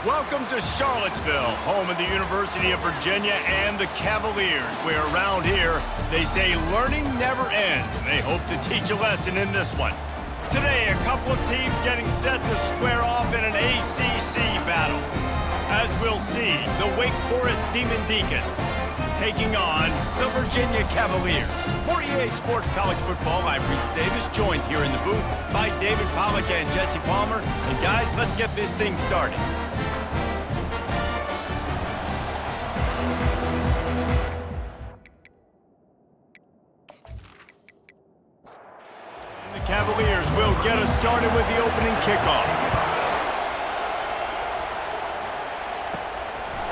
Welcome to Charlottesville, home of the University of Virginia and the Cavaliers, where around here they say learning never ends, and they hope to teach a lesson in this one. Today, a couple of teams getting set to square off in an ACC battle. As we'll see, the Wake Forest Demon Deacons taking on the Virginia Cavaliers. For EA Sports College Football, I'm Reese Davis, joined here in the booth by David Pollack and Jesse Palmer. And guys, let's get this thing started. The Cavaliers will get us started with the opening kickoff.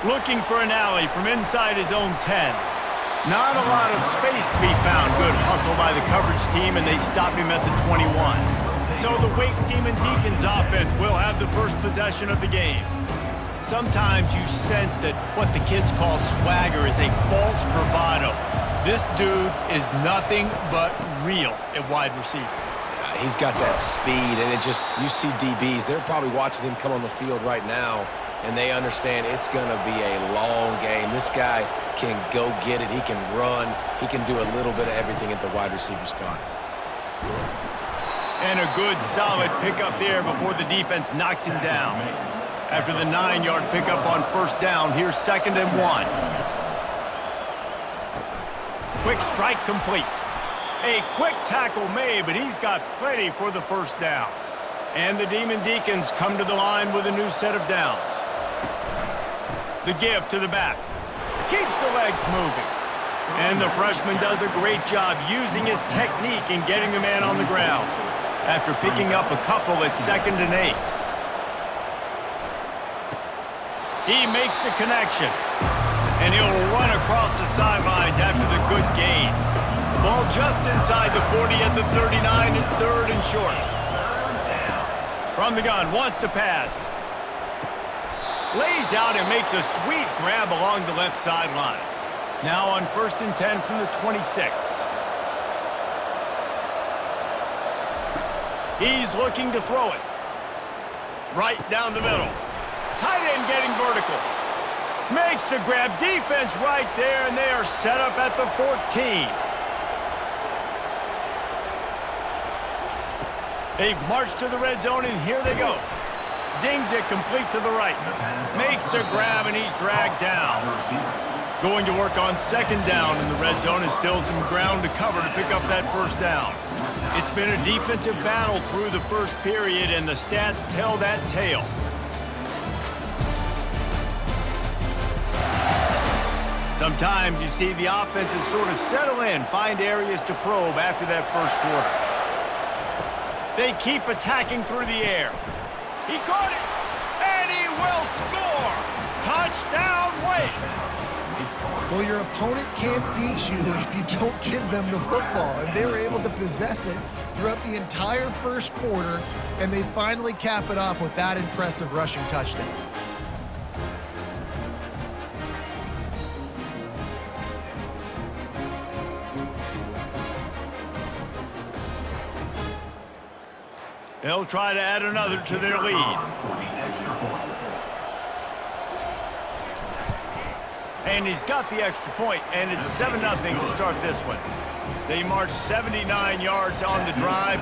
Looking for an alley from inside his own 10. Not a lot of space to be found. Good hustle by the coverage team, and they stop him at the 21. So the Wake Demon Deacons offense will have the first possession of the game. Sometimes you sense that what the kids call swagger is a false bravado. This dude is nothing but real at wide receiver. He's got that speed, and you see DBs, they're probably watching him come on the field right now, and they understand it's going to be a long game. This guy can go get it. He can run. He can do a little bit of everything at the wide receiver spot. And a good, solid pickup there before the defense knocks him down. After the 9-yard pickup on first down, here's 2nd and 1. Quick strike complete. A quick tackle made, but he's got plenty for the first down. And the Demon Deacons come to the line with a new set of downs. The give to the back. Keeps the legs moving. And the freshman does a great job using his technique and getting the man on the ground. After picking up a couple, it's 2nd and 8. He makes the connection. And he'll run across the sidelines after the good gain. Ball just inside the 40 at the 39. It's 3rd and short. From the gun, wants to pass. Lays out and makes a sweet grab along the left sideline. Now on 1st and 10 from the 26. He's looking to throw it. Right down the middle. Tight end getting vertical. Makes the grab. Defense right there, and they are set up at the 14. They've marched to the red zone, and here they go. Zings it complete to the right. Makes a grab, and he's dragged down. Going to work on 2nd down in the red zone, and still some ground to cover to pick up that first down. It's been a defensive battle through the first period, and the stats tell that tale. Sometimes you see the offenses sort of settle in, find areas to probe after that first quarter. They keep attacking through the air. He caught it, and he will score! Touchdown, Wake! Well, your opponent can't beat you if you don't give them the football, and they were able to possess it throughout the entire first quarter, and they finally cap it off with that impressive rushing touchdown. They'll try to add another to their lead. And he's got the extra point, and it's 7-0 to start this one. They march 79 yards on the drive,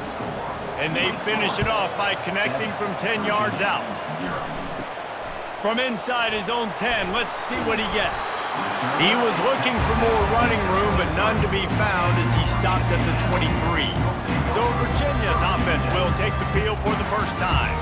and they finish it off by connecting from 10 yards out. From inside his own 10, let's see what he gets. He was looking for more running room, but none to be found as he stopped at the 23. So Virginia's offense will take the field for the first time.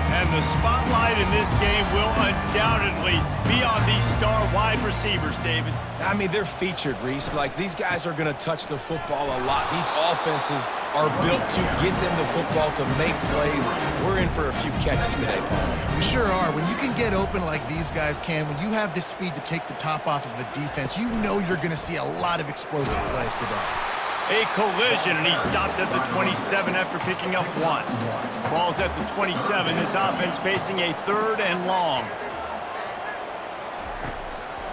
And the spotlight in this game will undoubtedly be on these star wide receivers, David. I mean, they're featured, Reese. Like, these guys are going to touch the football a lot. These offenses are built to get them the football, to make plays. We're in for a few catches today, Paul. We sure are. When you can get open like these guys can, when you have the speed to take the top off of a defense, you know you're going to see a lot of explosive plays today. A collision, and he stopped at the 27 after picking up 1. Ball's at the 27. This offense facing a 3rd and long.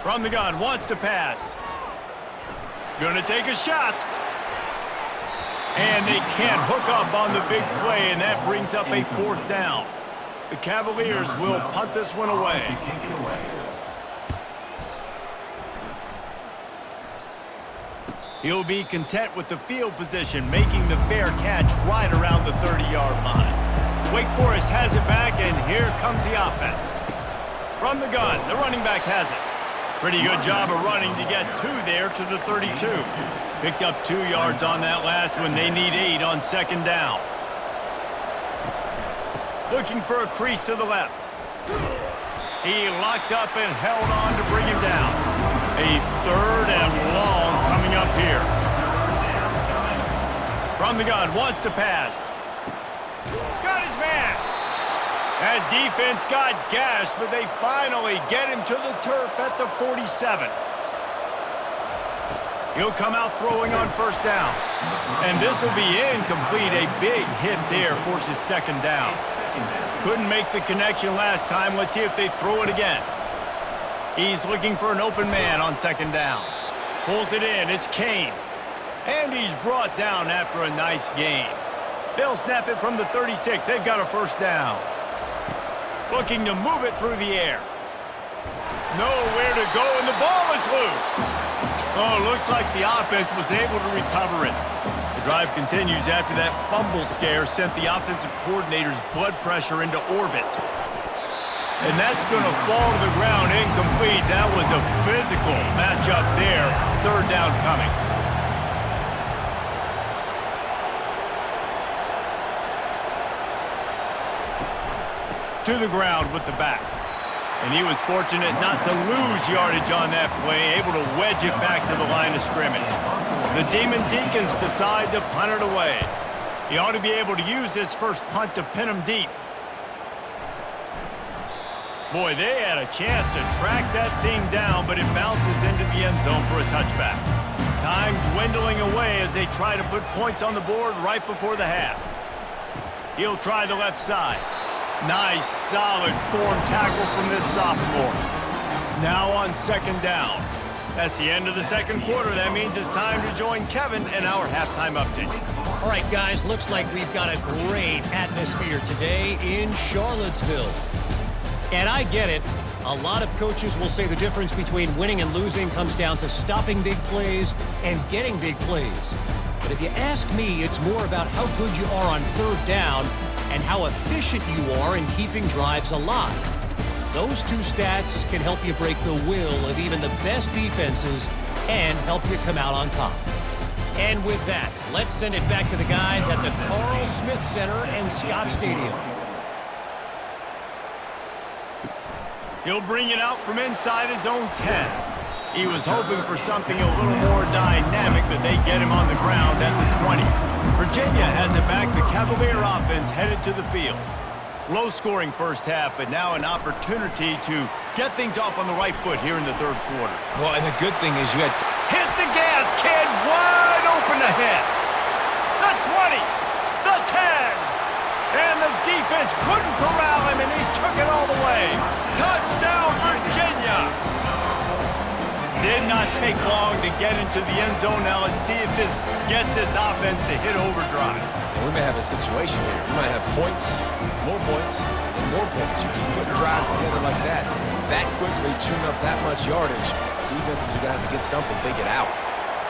From the gun, wants to pass. Gonna take a shot. And they can't hook up on the big play, and that brings up a 4th down. The Cavaliers will punt this one away. He'll be content with the field position, making the fair catch right around the 30-yard line. Wake Forest has it back, and here comes the offense. From the gun, the running back has it. Pretty good job of running to get 2 there to the 32. Picked up 2 yards on that last one. They need 8 on second down. Looking for a crease to the left. He locked up and held on to bring him down. A 3rd and long coming up here. From the gun, wants to pass. Got his man. That defense got gashed, but they finally get him to the turf at the 47. He'll come out throwing on first down. And this will be incomplete. A big hit there forces second down. Couldn't make the connection last time. Let's see if they throw it again. He's looking for an open man on second down. Pulls it in. It's Kane. And he's brought down after a nice gain. They'll snap it from the 36. They've got a first down. Looking to move it through the air. Nowhere to go, and the ball is loose. Oh, looks like the offense was able to recover it. The drive continues after that fumble scare sent the offensive coordinator's blood pressure into orbit. And that's going to fall to the ground incomplete. That was a physical matchup there. Third down coming. To the ground with the back. And he was fortunate not to lose yardage on that play, able to wedge it back to the line of scrimmage. The Demon Deacons decide to punt it away. He ought to be able to use this first punt to pin him deep. Boy, they had a chance to track that thing down, but it bounces into the end zone for a touchback. Time dwindling away as they try to put points on the board right before the half. He'll try the left side. Nice, solid form tackle from this sophomore. Now on second down. That's the end of the second quarter. That means it's time to join Kevin in our halftime update. All right, guys, looks like we've got a great atmosphere today in Charlottesville. And I get it. A lot of coaches will say the difference between winning and losing comes down to stopping big plays and getting big plays. But if you ask me, it's more about how good you are on third down and how efficient you are in keeping drives alive. Those 2 stats can help you break the will of even the best defenses and help you come out on top. And with that, let's send it back to the guys at the Carl Smith Center and Scott Stadium. He'll bring it out from inside his own 10. He was hoping for something a little more dynamic, but they get him on the ground at the 20. Virginia has it back. The Cavalier offense headed to the field. Low-scoring first half, but now an opportunity to get things off on the right foot here in the third quarter. Well, and the good thing is you had to hit the gas, kid. Wide open ahead. The 20. The 10. And the defense couldn't corral him, and he took it all the way. Touchdown, Virginia. Did not take long to get into the end zone. Now let's see if this gets this offense to hit overdrive. And we may have a situation here. We might have points, and more points. You keep putting drives together like that quickly, tune up that much yardage. Defenses are going to have to get something, think it out.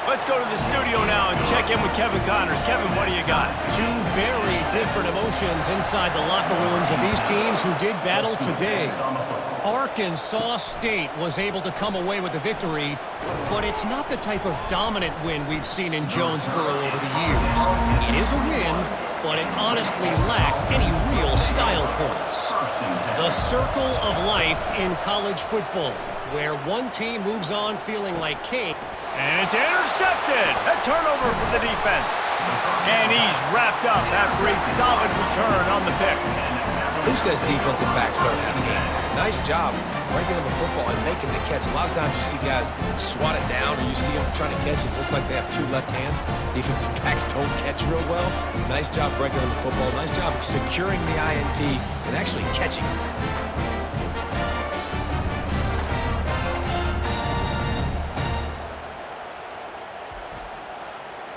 Let's go to the studio now and check in with Kevin Connors. Kevin, what do you got? 2 very different emotions inside the locker rooms of these teams who did battle today. Arkansas State was able to come away with the victory, but it's not the type of dominant win we've seen in Jonesboro over the years. It is a win, but it honestly lacked any real style points. The circle of life in college football, where one team moves on feeling like king. And it's intercepted. A turnover for the defense. And he's wrapped up after a solid return on the pick. Who says defensive backs don't have hands? Nice job breaking up the football and making the catch. A lot of times you see guys swat it down or you see them trying to catch it. It looks like they have 2 left hands. Defensive backs don't catch real well. Nice job breaking up the football. Nice job securing the INT and actually catching it.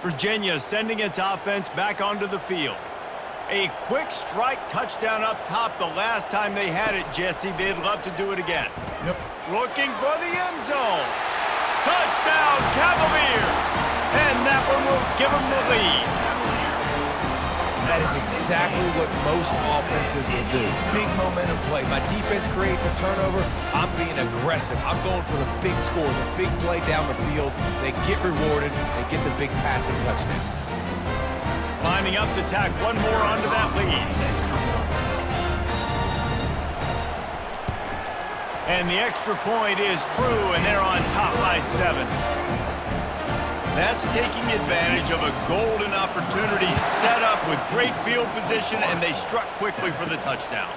Virginia sending its offense back onto the field. A quick strike touchdown up top the last time they had it, Jesse. They'd love to do it again. Yep. Looking for the end zone. Touchdown, Cavaliers! And that one will give them the lead. That is exactly what most offenses will do. Big momentum play. My defense creates a turnover. I'm being aggressive. I'm going for the big score, the big play down the field. They get rewarded. They get the big passing touchdown. Lining up to tack one more onto that lead. And the extra point is true, and they're on top by 7. That's taking advantage of a golden opportunity set up with great field position, and they struck quickly for the touchdown.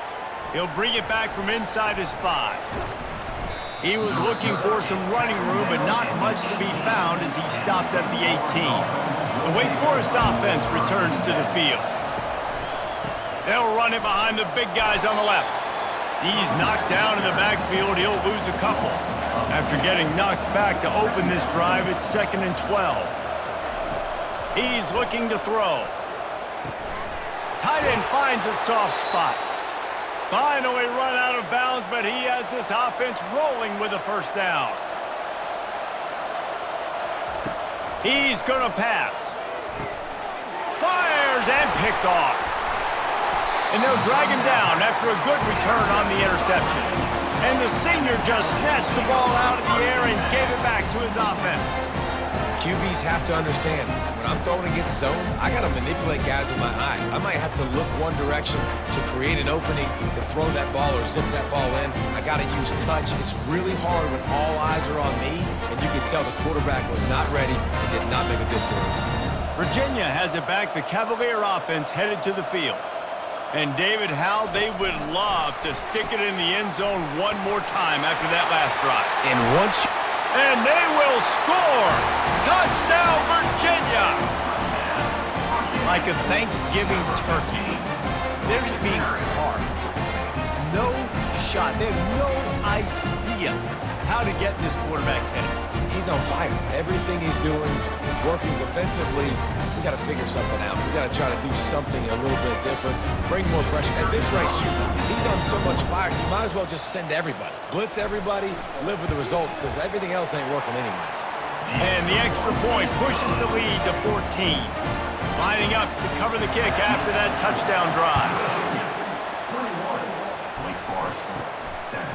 He'll bring it back from inside his 5. He was looking for some running room, but not much to be found as he stopped at the 18. The Wake Forest offense returns to the field. They'll run it behind the big guys on the left. He's knocked down in the backfield. He'll lose a couple. After getting knocked back to open this drive, it's 2nd and 12. He's looking to throw. Tight end finds a soft spot. Finally run out of bounds, but he has this offense rolling with a first down. He's going to pass. Fires and picked off. And they'll drag him down after a good return on the interception. And the senior just snatched the ball out of the air and gave it back to his offense. QBs have to understand, when I'm throwing against zones, I got to manipulate guys with my eyes. I might have to look one direction to create an opening to throw that ball or zip that ball in. I got to use touch. It's really hard when all eyes are on me, and you can tell the quarterback was not ready and did not make a good throw. Virginia has it back. The Cavalier offense headed to the field. And David, how they would love to stick it in the end zone one more time after that last drive. And they will score! Touchdown, Virginia! Like a Thanksgiving turkey. They're just being carved. No shot. They have no idea how to get this quarterback's head. He's on fire. Everything he's doing is working defensively. We got to figure something out. We got to try to do something a little bit different. Bring more pressure. At this rate, shoot, he's on so much fire, you might as well just send everybody. Blitz everybody, live with the results, because everything else ain't working anyways. And the extra point pushes the lead to 14. Lining up to cover the kick after that touchdown drive.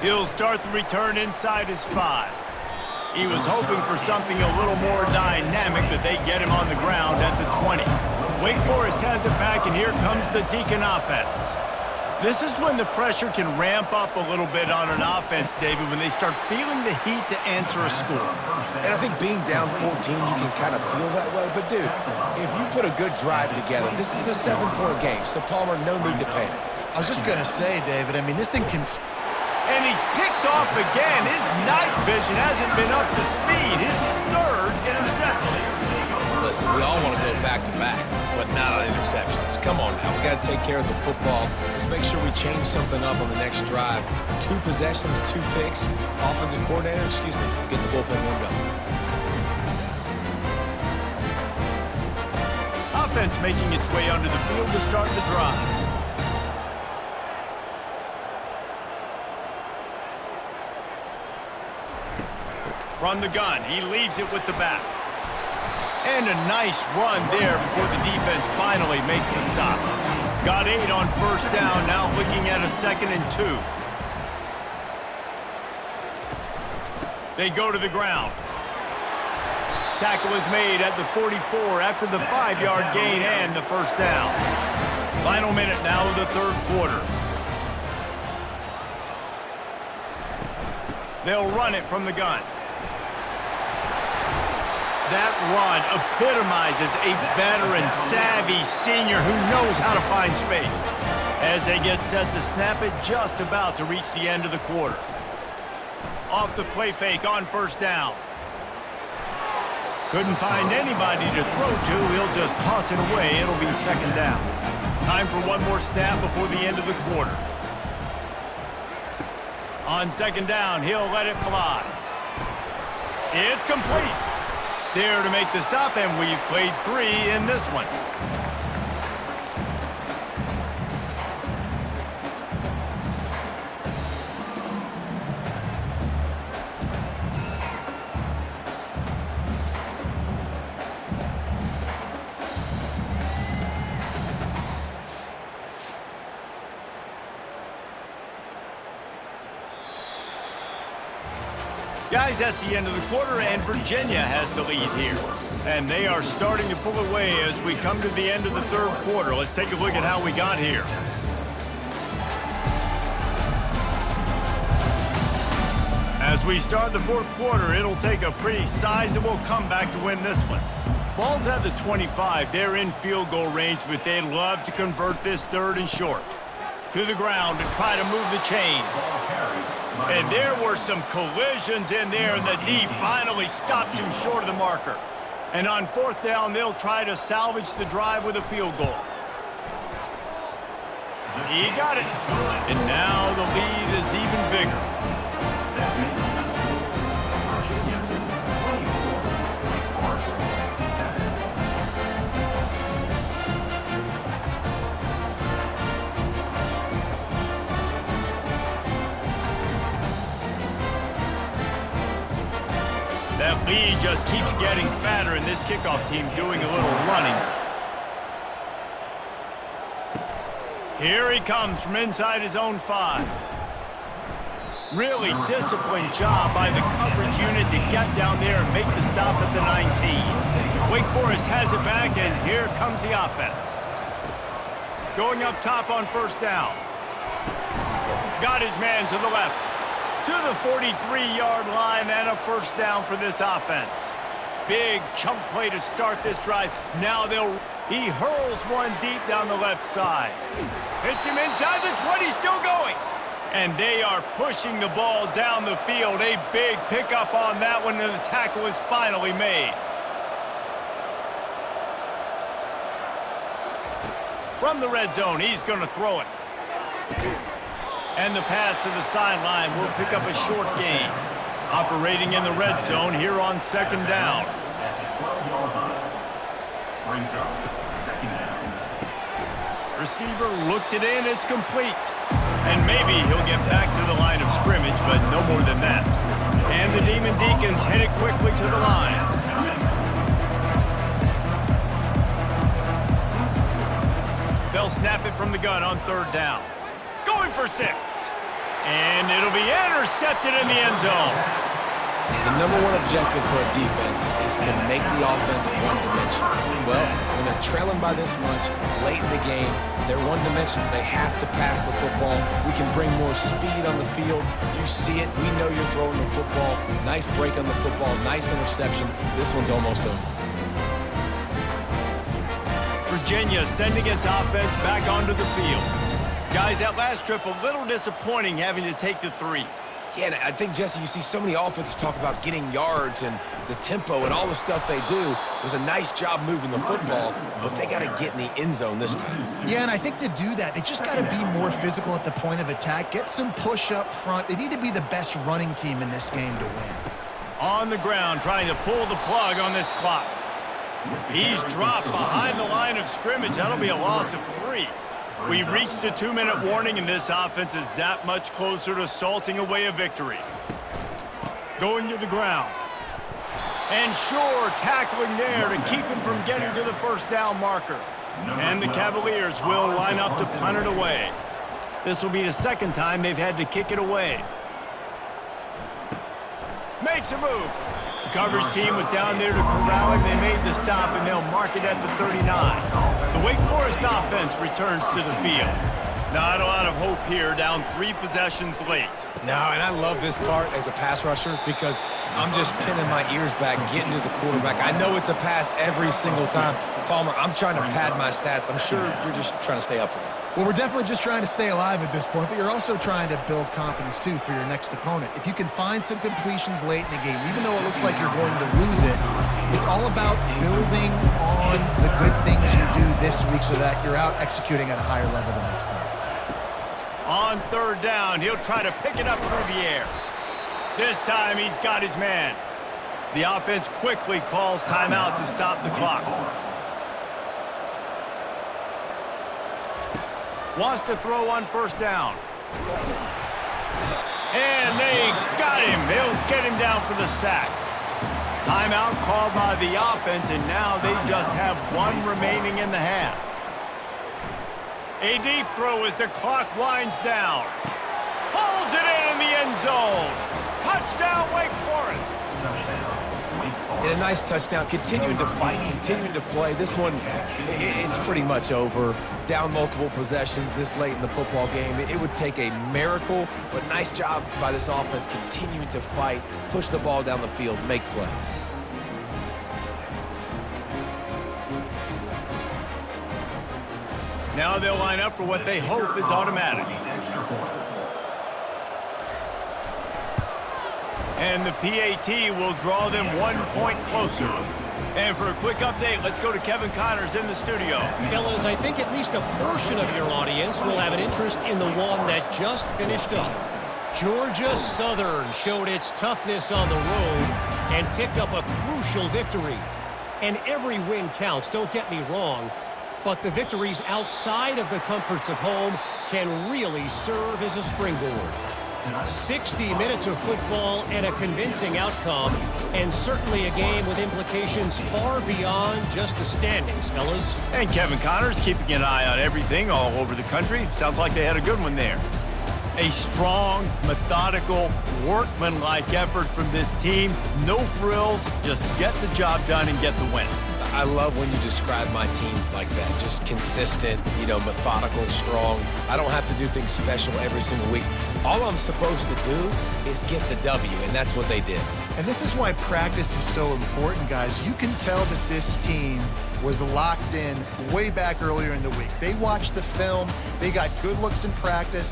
He'll start the return inside his 5. He was hoping for something a little more dynamic, but they get him on the ground at the 20. Wake Forest has it back, and here comes the Deacon offense. This is when the pressure can ramp up a little bit on an offense, David, when they start feeling the heat to answer a score. And I think being down 14, you can kind of feel that way. But, dude, if you put a good drive together, this is a 7-point game, so Palmer, no need to panic. I was just going to say, David, I mean, this thing can... And he's picked off again. His night vision hasn't been up to speed. His 3rd interception. Listen, we all want to go back-to-back, but not on interceptions. Come on now. We got to take care of the football. Let's make sure we change something up on the next drive. 2 possessions, 2 picks. Offensive coordinator, get the bullpen one going. Offense making its way onto the field to start the drive. From the gun, he leaves it with the back. And a nice run there before the defense finally makes the stop. Got 8 on first down, now looking at a 2nd and 2. They go to the ground. Tackle is made at the 44 after the 5-yard gain and the first down. Final minute now of the 3rd quarter. They'll run it from the gun. That run epitomizes a veteran, savvy senior who knows how to find space. As they get set to snap it, just about to reach the end of the quarter. Off the play fake on first down. Couldn't find anybody to throw to. He'll just toss it away. It'll be 2nd down. Time for one more snap before the end of the quarter. On 2nd down, he'll let it fly. It's complete. There to make the stop, and we've played 3 in this one. Guys, that's the end of the quarter, and Virginia has the lead here. And they are starting to pull away as we come to the end of the third quarter. Let's take a look at how we got here. As we start the fourth quarter, it'll take a pretty sizable comeback to win this one. Ball's at the 25. They're in field goal range, but they'd love to convert this third and short. To the ground to try to move the chains. And there were some collisions in there, and the D finally stops him short of the marker. And on fourth down, they'll try to salvage the drive with a field goal. He got it. And now the lead is even bigger. That lead just keeps getting fatter, and this kickoff team doing a little running. Here he comes from inside his own 5. Really disciplined job by the coverage unit to get down there and make the stop at the 19. Wake Forest has it back, and here comes the offense. Going up top on first down. Got his man to the left. To the 43-yard line, and a first down for this offense. Big chunk play to start this drive. Now he hurls one deep down the left side. Hits him inside the 20, still going. And they are pushing the ball down the field. A big pickup on that one, and the tackle is finally made. From the red zone, he's going to throw it. And the pass to the sideline will pick up a short gain. Operating in the red zone here on second down. Receiver looks it in, it's complete. And maybe he'll get back to the line of scrimmage, but no more than that. And the Demon Deacons headed quickly to the line. They'll snap it from the gun on third down. Going for 6. And it'll be intercepted in the end zone. The number one objective for a defense is to make the offense one-dimensional. Well, when they're trailing by this much, late in the game, they're one-dimensional. They have to pass the football. We can bring more speed on the field. You see it. We know you're throwing the football. Nice break on the football. Nice interception. This one's almost over. Virginia sending its offense back onto the field. Guys, that last trip a little disappointing having to take the 3. Yeah, and I think, Jesse, you see so many offenses talk about getting yards and the tempo and all the stuff they do. It was a nice job moving the football, but they got to get in the end zone this time. Yeah, and I think to do that, they just got to be more physical at the point of attack, get some push up front. They need to be the best running team in this game to win. On the ground, trying to pull the plug on this clock. He's dropped behind the line of scrimmage. That'll be a loss of 3. We've reached the 2-minute warning, and this offense is that much closer to salting away a victory. Going to the ground. And sure, tackling there to keep him from getting to the first down marker. And the Cavaliers will line up to punt it away. This will be the second time they've had to kick it away. Makes a move. The coverage team was down there to corral him. They made the stop, and they'll mark it at the 39. The Wake Forest offense returns to the field. Not a lot of hope here, down 3 possessions late. No, and I love this part as a pass rusher because I'm just pinning my ears back, getting to the quarterback. I know it's a pass every single time. Palmer, I'm trying to pad my stats. I'm sure you're just trying to stay upright. Well, we're definitely just trying to stay alive at this point, but you're also trying to build confidence, too, for your next opponent. If you can find some completions late in the game, even though it looks like you're going to lose it, it's all about building on the good things you do this week so that you're out executing at a higher level the next time. On third down, he'll try to pick it up through the air. This time, he's got his man. The offense quickly calls timeout to stop the clock. Wants to throw on first down. And they got him. They'll get him down for the sack. Timeout called by the offense, and now they just have 1 remaining in the half. A deep throw as the clock winds down. Pulls it in the end zone. Touchdown, Wake Forest. And a nice touchdown, continuing to fight, continuing to play. This one, it's pretty much over. Down multiple possessions this late in the football game. It would take a miracle, but nice job by this offense continuing to fight, push the ball down the field, make plays. Now they'll line up for what they hope is automatic. And the PAT will draw them 1 point closer. And for a quick update, let's go to Kevin Connors in the studio. Fellas, I think at least a portion of your audience will have an interest in the one that just finished up. Georgia Southern showed its toughness on the road and picked up a crucial victory. And every win counts, don't get me wrong, but the victories outside of the comforts of home can really serve as a springboard. 60 minutes of football and a convincing outcome, and certainly a game with implications far beyond just the standings, fellas. And Kevin Connors keeping an eye on everything all over the country. Sounds like they had a good one there. A strong, methodical, workmanlike effort from this team. No frills, just get the job done and get the win. I love when you describe my teams like that. Just consistent, methodical, strong. I don't have to do things special every single week. All I'm supposed to do is get the W, and that's what they did. And this is why practice is so important, guys. You can tell that this team was locked in way back earlier in the week. They watched the film. They got good looks in practice.